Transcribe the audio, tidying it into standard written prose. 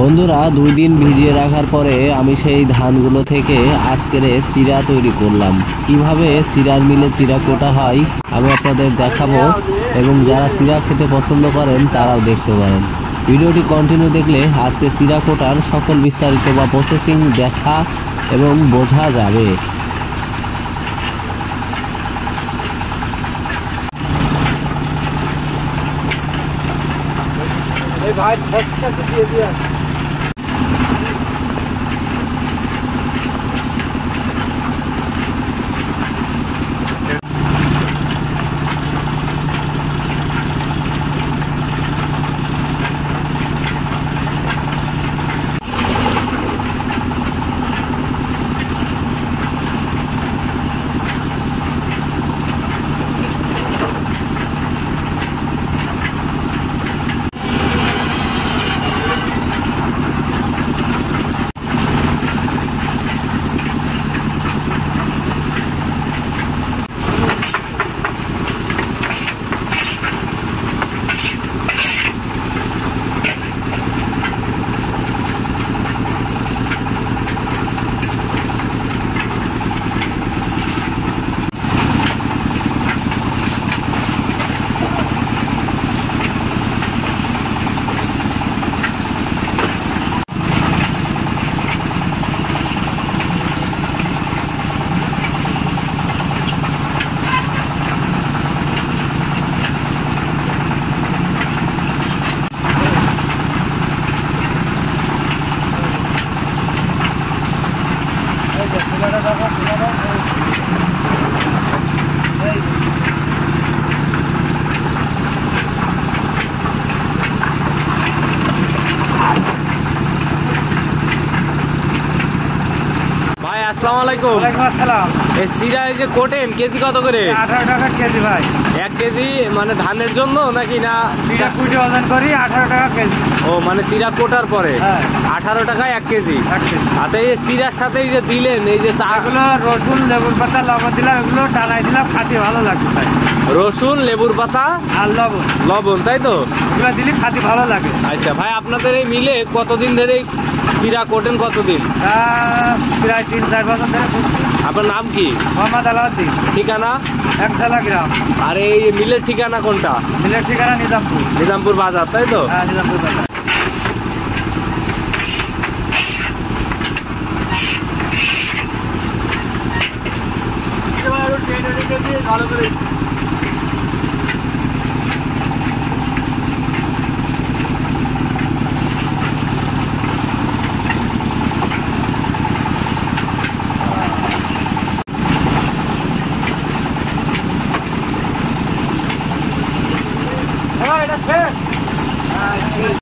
বন্ধুরা 2 দিন ভিজিয়ে রাখার পরে আমি সেই ধানগুলো থেকে আজকের চিড়া তৈরি করলাম। কিভাবে চিড়ার মিলে চিড়া কোটা হয় আমি আপনাদের দেখাবো, এবং যারা চিড়া খেতে পছন্দ করেন তারাও দেখতে পারেন। ভিডিওটি কন্টিনিউ দেখলে আজকে চিড়া কোটার সকল বিস্তারিত বা প্রসেসিং দেখা এবং বোঝা যাবে। ভাই দিয়ে দিয়ে ভাই আসসালামু আলাইকুম। ওয়ালাইকুম আসসালাম। এই চিড়া এই যে কোটেন কেজি কত করে? 18 টাকা কেজি ভাই। 1 কেজি মানে ধানের জন্য নাকি না? চিড়া কুটি ওজন করি 18 টাকা কেজি। ও মানে চিড়া কোটার পরে হ্যাঁ 18 টাকা 1 কেজি। 1 কেজি। আচ্ছা এই চিড়ার সাথে এই যে দিলেন এই যে এগুলো রসুন লেবুর পাতা লবণ দিলাম, এগুলো টানাই দিলাম, খাতি ভালো লাগছে ভাই। রসুন লেবুর পাতা আর লবণ লবণ, তাই তো? এগুলো দিলে খাতি ভালো লাগে। আচ্ছা ভাই আপনাদের এই মিলে কতদিন ধরে চিড়া কোটেন? কতদিন? প্রায় 3-4 বছর ধরে করছি। আপনার নাম কি? মোহাম্মদ আলাউদ্দিন। ঠিকানা? একতলা গ্রাম। আর এই মিলের ঠিকানা কোনটা? মিলের ঠিকানা নিজামপুর। নিজামপুর বাজার, তাই তো? হ্যাঁ নিজামপুর বাজার। ভালো করে এটা